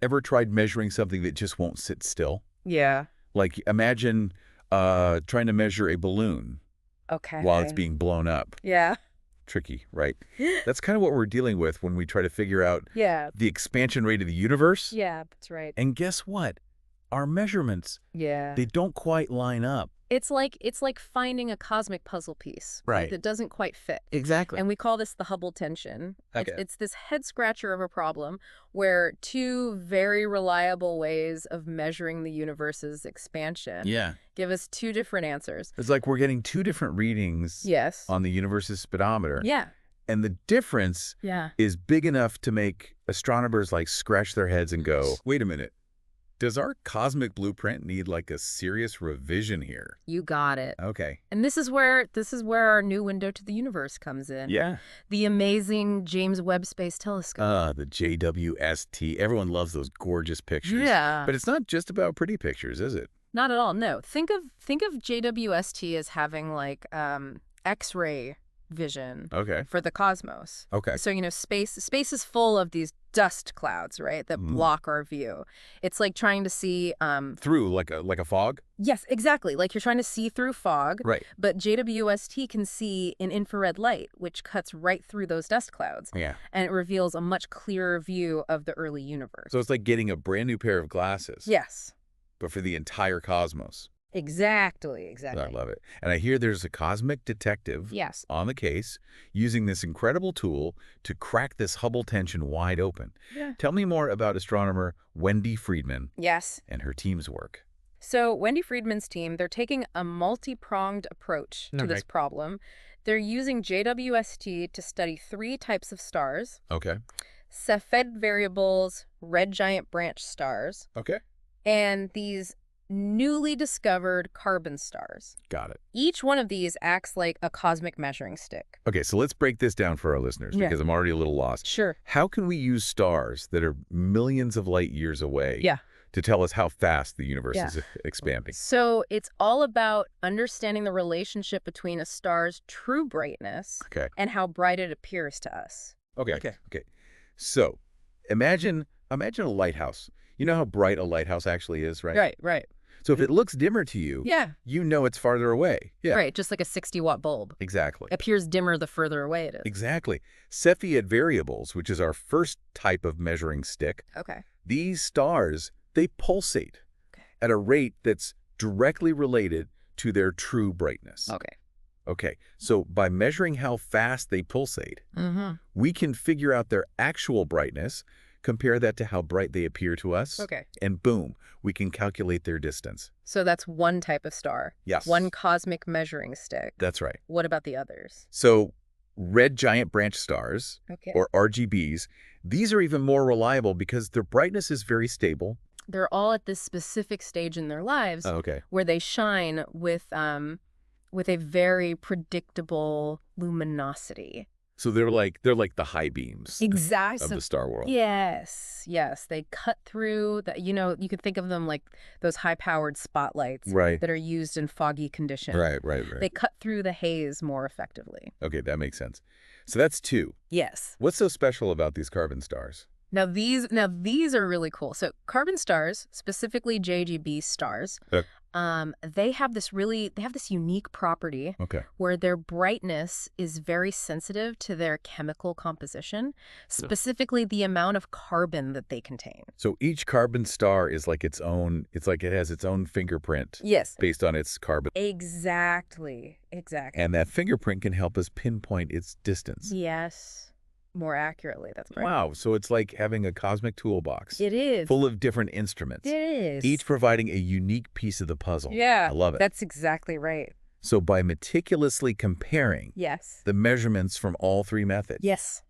Ever tried measuring something that just won't sit still? Yeah. Like, imagine trying to measure a balloon while it's Okay. being blown up. Yeah. Tricky, right? That's kind of what we're dealing with when we try to figure out Yeah. the expansion rate of the universe. Yeah, that's right. And guess what? Our measurements, Yeah. they don't quite line up. It's like finding a cosmic puzzle piece, Right. that doesn't quite fit. Exactly. And we call this the Hubble tension. Okay. It's this head scratcher of a problem where two very reliable ways of measuring the universe's expansion Yeah. give us two different answers. It's like we're getting two different readings Yes. on the universe's speedometer. Yeah. And the difference Yeah. is big enough to make astronomers like scratch their heads and go, wait a minute, does our cosmic blueprint need like a serious revision here? You got it. Okay. And this is where our new window to the universe comes in. Yeah. The amazing James Webb Space Telescope. The JWST. Everyone loves those gorgeous pictures. Yeah. But it's not just about pretty pictures, is it? Not at all. No. Think of JWST as having like X-ray vision Okay. for the cosmos. Okay. So, space is full of these dust clouds, right, that block our view. It's like trying to see Through like a fog? yes, exactly. Like you're trying to see through fog. Right. But JWST can see in infrared light, which cuts right through those dust clouds. Yeah. And it reveals a much clearer view of the early universe. So it's like getting a brand new pair of glasses. Yes. But for the entire cosmos. Exactly. I love it. And I hear there's a cosmic detective Yes. on the case using this incredible tool to crack this Hubble tension wide open. Yeah. Tell me more about astronomer Wendy Freedman Yes. and her team's work. So Wendy Freedman's team, they're taking a multi-pronged approach to this problem. They're using JWST to study 3 types of stars: Okay. Cepheid variables, red giant branch stars, Okay. and these newly discovered carbon stars. Got it. Each one of these acts like a cosmic measuring stick. Okay, so let's break this down for our listeners Yeah. because I'm already a little lost. Sure. How can we use stars that are millions of light years away Yeah. to tell us how fast the universe Yeah. is expanding? So it's all about understanding the relationship between a star's true brightness Okay. and how bright it appears to us. Okay. So imagine a lighthouse. You know how bright a lighthouse actually is, right? Right. So if it looks dimmer to you, Yeah. you know it's farther away. Yeah. Right, just like a 60-watt bulb. Exactly. Appears dimmer the further away it is. Exactly. Cepheid variables, which is our first type of measuring stick, Okay. these stars, they pulsate Okay. at a rate that's directly related to their true brightness. Okay. Okay, so by measuring how fast they pulsate, Mm-hmm. we can figure out their actual brightness, compare that to how bright they appear to us, Okay. and boom, we can calculate their distance. So that's one type of star. Yes. One cosmic measuring stick. That's right. What about the others? So red giant branch stars, Okay. or RGBs, these are even more reliable because their brightness is very stable. They're all at this specific stage in their lives Okay. where they shine with a very predictable luminosity. So they're like the high beams Exactly. of the star world. Yes. They cut through that. You could think of them like those high-powered spotlights Right. that are used in foggy conditions. Right. They cut through the haze more effectively. Okay, that makes sense. So that's 2. Yes. What's so special about these carbon stars? Now these are really cool. So carbon stars, specifically JGB stars, they have this unique property Okay. where their brightness is very sensitive to their chemical composition, specifically the amount of carbon that they contain. So each carbon star is like its own, it's like it has its own fingerprint Yes. based on its carbon. Exactly. And that fingerprint can help us pinpoint its distance. Yes. More accurately, that's right. Wow, so it's like having a cosmic toolbox. It is. Full of different instruments. It is. Each providing a unique piece of the puzzle. Yeah. I love it. That's exactly right. So by meticulously comparing Yes. the measurements from all 3 methods, Yes.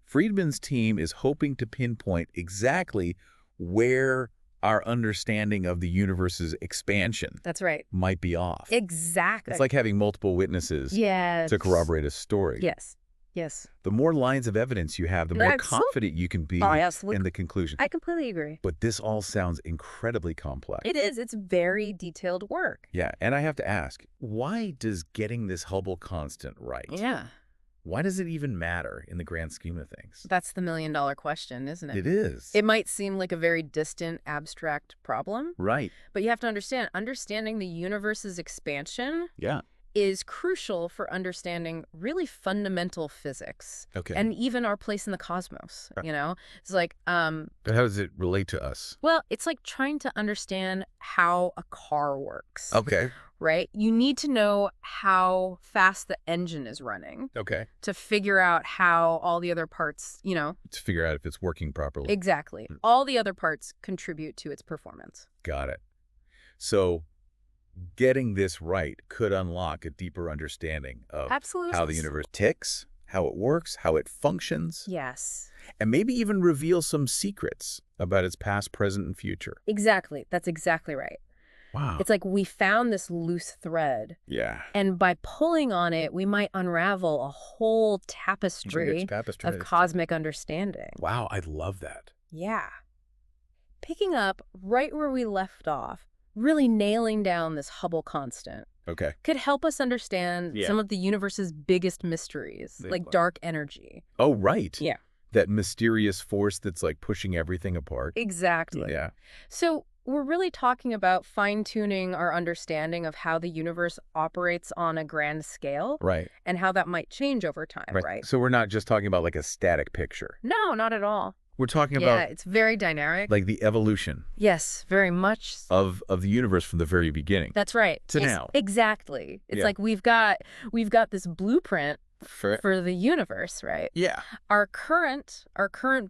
Freedman's team is hoping to pinpoint exactly where our understanding of the universe's expansion That's right. might be off. Exactly. It's like having multiple witnesses yes. to corroborate a story. Yes. The more lines of evidence you have, the more confident you can be in the conclusion. I completely agree. But this all sounds incredibly complex. It is. It's very detailed work. Yeah, and I have to ask, why does getting this Hubble constant right Why does it even matter in the grand scheme of things? That's the million-dollar question, isn't it? It is. It might seem like a very distant, abstract problem, Right. but you have to understand, understanding the universe's expansion Yeah. is crucial for understanding really fundamental physics Okay. and even our place in the cosmos, you know? It's like, But how does it relate to us? well, it's like trying to understand how a car works, Okay. right? You need to know how fast the engine is running Okay. to figure out how all the other parts, you know? To figure out if it's working properly. Exactly. All the other parts contribute to its performance. Got it. So getting this right could unlock a deeper understanding of Absolutely. how the universe ticks, how it works, how it functions, Yes. and maybe even reveal some secrets about its past, present, and future. Exactly. That's exactly right. Wow. It's like we found this loose thread, Yeah. and by pulling on it, we might unravel a whole Rich tapestry tapestry. of cosmic understanding. Wow, I love that. Yeah. Picking up right where we left off, really nailing down this Hubble constant Okay. could help us understand some of the universe's biggest mysteries, like dark energy. Oh, right. Yeah. That mysterious force that's like pushing everything apart. Exactly. Yeah. So we're really talking about fine-tuning our understanding of how the universe operates on a grand scale. Right. And how that might change over time, right? So we're not just talking about like a static picture. No, not at all. We're talking Yeah, about it's very dynamic. like the evolution Yes, very much. of the universe from the very beginning. That's right. To now. Exactly. It's Yeah. like we've got this blueprint for the universe, right? Yeah. Our current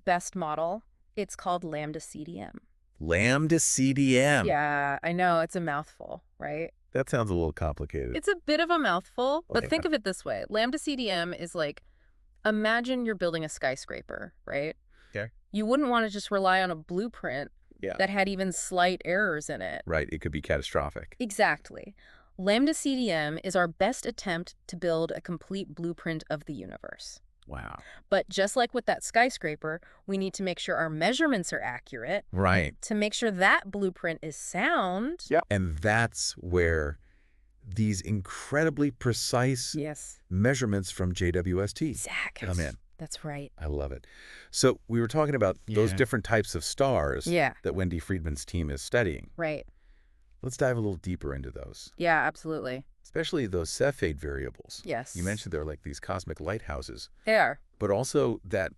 best model, it's called lambda CDM. Lambda CDM. Yeah, I know, it's a mouthful, right? That sounds a little complicated. It's a bit of a mouthful, but Okay. think of it this way. Lambda CDM is like, imagine you're building a skyscraper, right? Okay. You wouldn't want to just rely on a blueprint that had even slight errors in it. Right. It could be catastrophic. Exactly. Lambda CDM is our best attempt to build a complete blueprint of the universe. Wow. But just like with that skyscraper, we need to make sure our measurements are accurate. Right. To make sure that blueprint is sound. Yeah. And that's where these incredibly precise measurements from JWST Exactly. come in. That's right. I love it. So we were talking about those different types of stars that Wendy Freedman's team is studying. Right. Let's dive a little deeper into those. Yeah, absolutely. Especially those Cepheid variables. Yes. You mentioned they're like these cosmic lighthouses. They are. But also that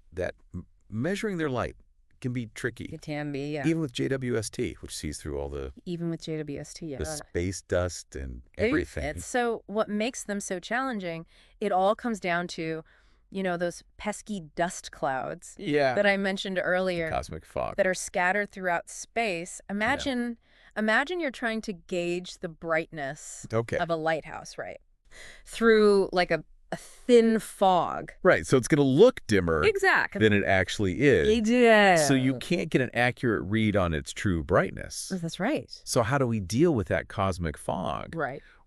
measuring their light can be tricky. It can be, yeah. Even with JWST, which sees through all the Even with JWST, yeah. the space dust and everything. So what makes them so challenging, it all comes down to, you know, those pesky dust clouds that I mentioned earlier. Cosmic fog. That are scattered throughout space. Imagine you're trying to gauge the brightness of a lighthouse, right? Through like a thin fog. Right. So it's going to look dimmer Exactly. than it actually is. Yeah. So you can't get an accurate read on its true brightness. That's right. So how do we deal with that cosmic fog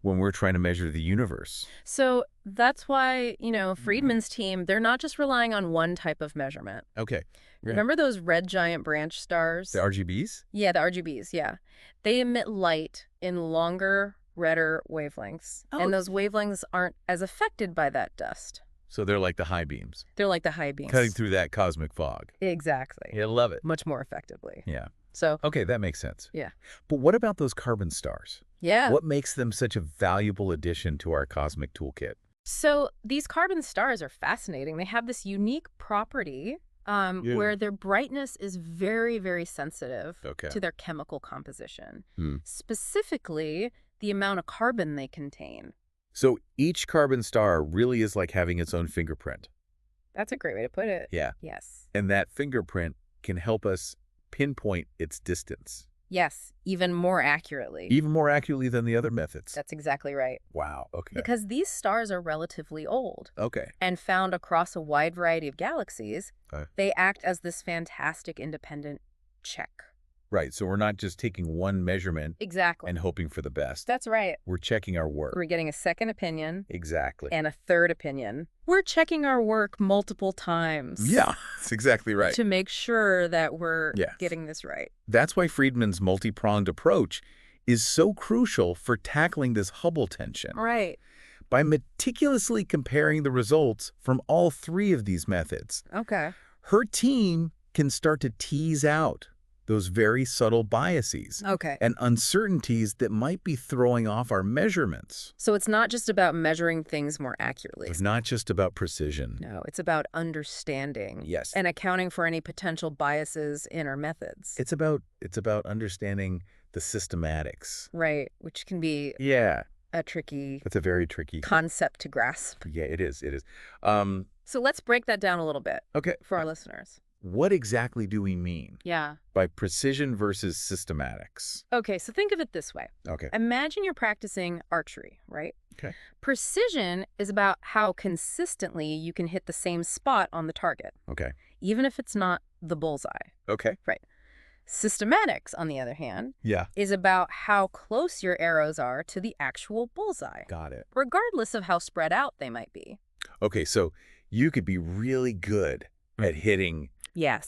when we're trying to measure the universe? So that's why, you know, Freedman's team, they're not just relying on one type of measurement. Okay. Remember those red giant branch stars? The RGBs? Yeah, the RGBs, yeah. They emit light in longer, redder wavelengths. And those wavelengths aren't as affected by that dust. So they're like the high beams. They're like the high beams. Cutting through that cosmic fog. Exactly. Yeah, love it. Much more effectively. Yeah. So. Okay, that makes sense. Yeah. But what about those carbon stars? Yeah. What makes them such a valuable addition to our cosmic toolkit? So these carbon stars are fascinating. They have this unique property where their brightness is very, very sensitive to their chemical composition. Specifically, the amount of carbon they contain. So each carbon star really is like having its own fingerprint. That's a great way to put it. Yeah. Yes. And that fingerprint can help us pinpoint its distance. Yes, even more accurately. Even more accurately than the other methods. That's exactly right. Wow, okay. Because these stars are relatively old. Okay. And found across a wide variety of galaxies, they act as this fantastic independent check. Right, so we're not just taking one measurement and hoping for the best. That's right. We're checking our work. We're getting a second opinion. Exactly. And a third opinion. We're checking our work multiple times. Yeah, that's exactly right. To make sure that we're getting this right. That's why Freedman's multi-pronged approach is so crucial for tackling this Hubble tension. Right. by meticulously comparing the results from all three of these methods. Okay. Her team can start to tease out those very subtle biases and uncertainties that might be throwing off our measurements. So it's not just about measuring things more accurately. It's not just about precision. No, it's about understanding. Yes. And accounting for any potential biases in our methods. It's about understanding the systematics. Right, which can be a tricky It's a very tricky concept to grasp. Yeah, it is. It is. So let's break that down a little bit for our listeners. What exactly do we mean by precision versus systematics? Okay, so think of it this way. Okay. Imagine you're practicing archery, right? Okay. Precision is about how consistently you can hit the same spot on the target. Okay. Even if it's not the bullseye. Okay. Right. Systematics, on the other hand, Yeah. is about how close your arrows are to the actual bullseye. Got it. Regardless of how spread out they might be. Okay, so you could be really good at hitting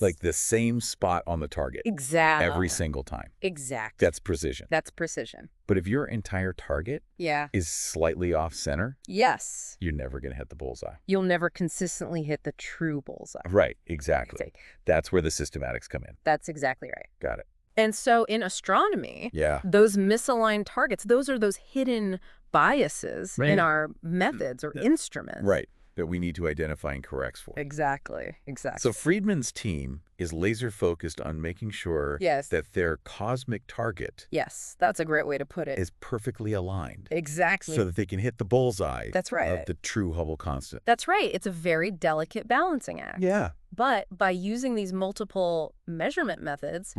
like the same spot on the target. Exactly. Every single time. Exactly. That's precision. That's precision. But if your entire target is slightly off center, you're never going to hit the bullseye. You'll never consistently hit the true bullseye. Right, exactly. That's where the systematics come in. That's exactly right. Got it. And so in astronomy, those misaligned targets, those are those hidden biases in our methods or instruments. Right. That we need to identify and correct for. Exactly. So Freedman's team is laser focused on making sure that their cosmic target that's a great way to put it. is perfectly aligned. Exactly. So that they can hit the bullseye that's right. of the true Hubble constant. That's right. It's a very delicate balancing act. Yeah. But by using these multiple measurement methods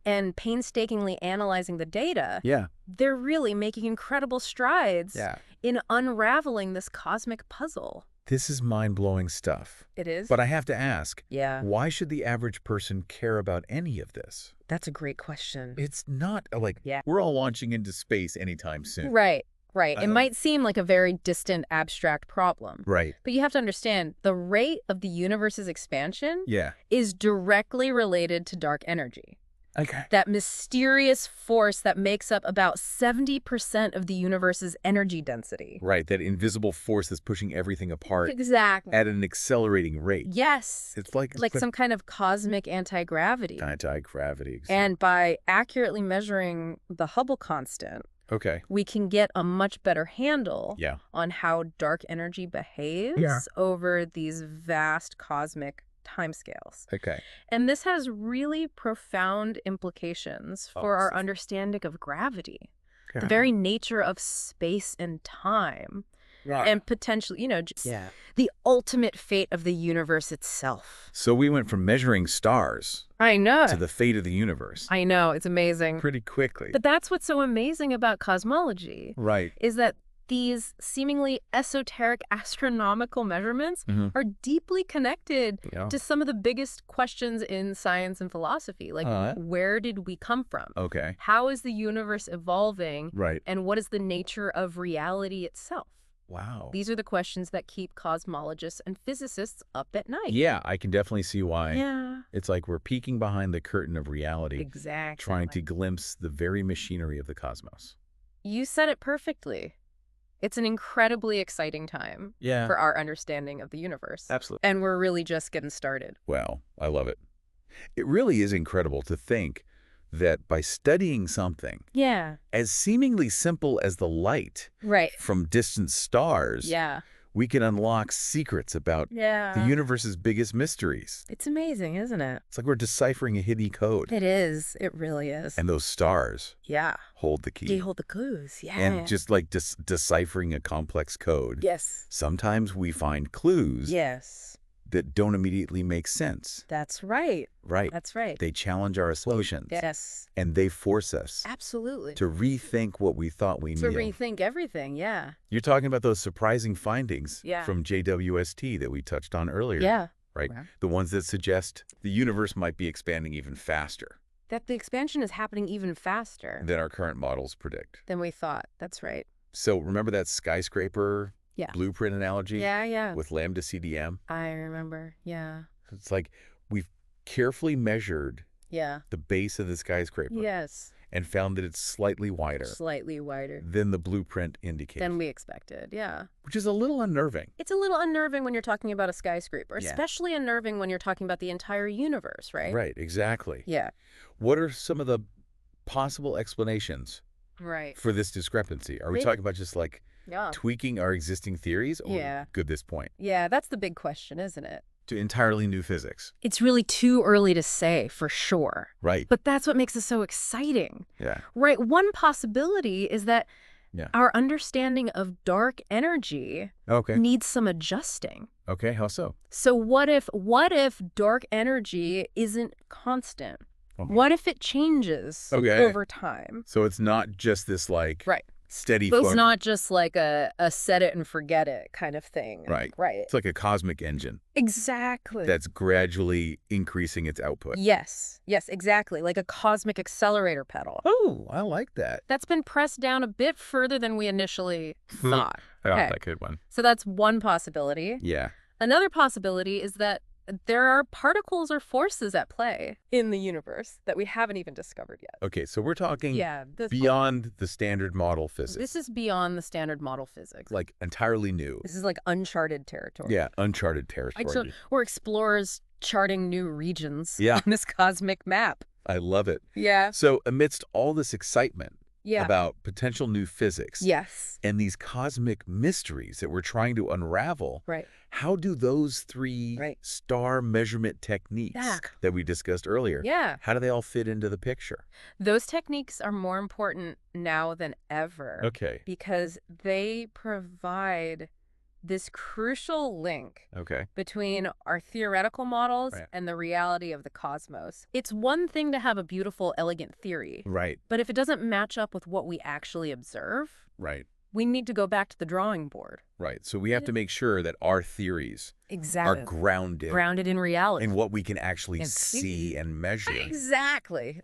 and painstakingly analyzing the data, they're really making incredible strides in unraveling this cosmic puzzle. This is mind-blowing stuff. It is? But I have to ask, why should the average person care about any of this? That's a great question. It's not like we're all launching into space anytime soon. Right. It might seem like a very distant, abstract problem. Right. But you have to understand, the rate of the universe's expansion is directly related to dark energy. Okay. That mysterious force that makes up about 70% of the universe's energy density. Right, that invisible force that's pushing everything apart. Exactly. At an accelerating rate. Yes. It's like some kind of cosmic anti-gravity. Anti-gravity. Exactly. And by accurately measuring the Hubble constant, we can get a much better handle on how dark energy behaves over these vast cosmic timescales. And this has really profound implications for our understanding of gravity, the very nature of space and time, and potentially, just the ultimate fate of the universe itself. So we went from measuring stars to the fate of the universe. I know, it's amazing. Pretty quickly. But that's what's so amazing about cosmology. Right. Is that these seemingly esoteric astronomical measurements are deeply connected to some of the biggest questions in science and philosophy. Like, where did we come from? How is the universe evolving? And what is the nature of reality itself? Wow. These are the questions that keep cosmologists and physicists up at night. Yeah, I can definitely see why. It's like we're peeking behind the curtain of reality. Exactly. Trying to glimpse the very machinery of the cosmos. You said it perfectly. It's an incredibly exciting time for our understanding of the universe. Absolutely. And we're really just getting started. Well, I love it. It really is incredible to think that by studying something as seemingly simple as the light from distant stars, we can unlock secrets about the universe's biggest mysteries. It's amazing, isn't it? It's like we're deciphering a hidden code. It is. It really is. And those stars hold the key. They hold the clues, And just like deciphering a complex code, sometimes we find clues that don't immediately make sense. That's right. Right. That's right. They challenge our assumptions. Yes. And they force us absolutely to rethink what we thought we knew. To rethink everything, You're talking about those surprising findings from JWST that we touched on earlier. Right? Wow. The ones that suggest the universe might be expanding even faster. That the expansion is happening even faster than our current models predict. Than we thought. That's right. So remember that skyscraper blueprint analogy? Yeah. With lambda CDM? I remember, It's like we've carefully measured the base of the skyscraper. Yes. and found that it's slightly wider. Slightly wider. Than the blueprint indicates. Than we expected, yeah. Which is a little unnerving. It's a little unnerving when you're talking about a skyscraper, especially unnerving when you're talking about the entire universe, right? Right, exactly. Yeah. What are some of the possible explanations for this discrepancy? Are we talking about just like tweaking our existing theories? Or good this point? Yeah, that's the big question, isn't it? To entirely new physics. It's really too early to say for sure. Right. But that's what makes it so exciting. Yeah. Right. One possibility is that our understanding of dark energy needs some adjusting. Okay, how so? So what if dark energy isn't constant? What if it changes over time? So it's not just this like steady So it's not just like a set it and forget it kind of thing. Right. It's like a cosmic engine. Exactly. That's gradually increasing its output. Yes, exactly. Like a cosmic accelerator pedal. Oh, I like that. That's been pressed down a bit further than we initially thought. I like that good one. So that's one possibility. Yeah. Another possibility is that there are particles or forces at play in the universe that we haven't even discovered yet. Okay, so we're talking beyond the standard model physics. This is beyond the standard model physics. Like entirely new. This is like uncharted territory. Yeah, uncharted territory. So we're explorers charting new regions on this cosmic map. I love it. Yeah. So amidst all this excitement about potential new physics and these cosmic mysteries that we're trying to unravel, how do those three star measurement techniques that we discussed earlier, how do they all fit into the picture? Those techniques are more important now than ever. Okay. Because they provide this crucial link between our theoretical models and the reality of the cosmos. It's one thing to have a beautiful, elegant theory. Right. But if it doesn't match up with what we actually observe, we need to go back to the drawing board. Right. So we have to make sure that our theories are grounded in reality. In what we can actually see and measure. Exactly.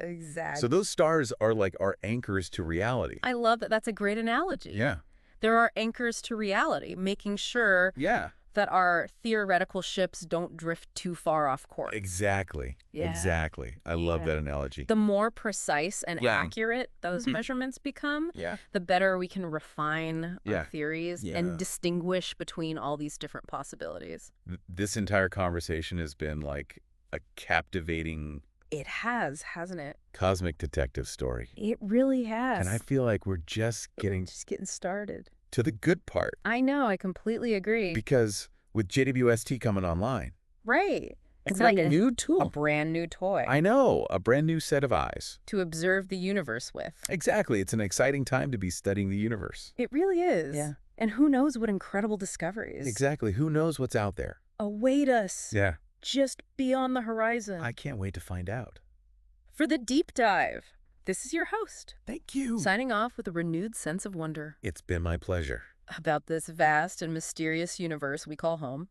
So those stars are like our anchors to reality. I love that. That's a great analogy. Yeah. There are anchors to reality, making sure that our theoretical ships don't drift too far off course. Exactly. Exactly. I love that analogy. The more precise and accurate those measurements become, the better we can refine our theories and distinguish between all these different possibilities. This entire conversation has been like a captivating... It has, hasn't it? Cosmic detective story. It really has. And I feel like we're just getting started. To the good part. I know, I completely agree. Because with JWST coming online. Right. It's like a new tool. A brand new toy. I know, a brand new set of eyes. To observe the universe with. Exactly. It's an exciting time to be studying the universe. It really is. Yeah. And who knows what incredible discoveries. Exactly. Who knows what's out there? Await us. Yeah. Just beyond the horizon. I can't wait to find out. For the deep dive, this is your host. Thank you. Signing off with a renewed sense of wonder. It's been my pleasure. About this vast and mysterious universe we call home.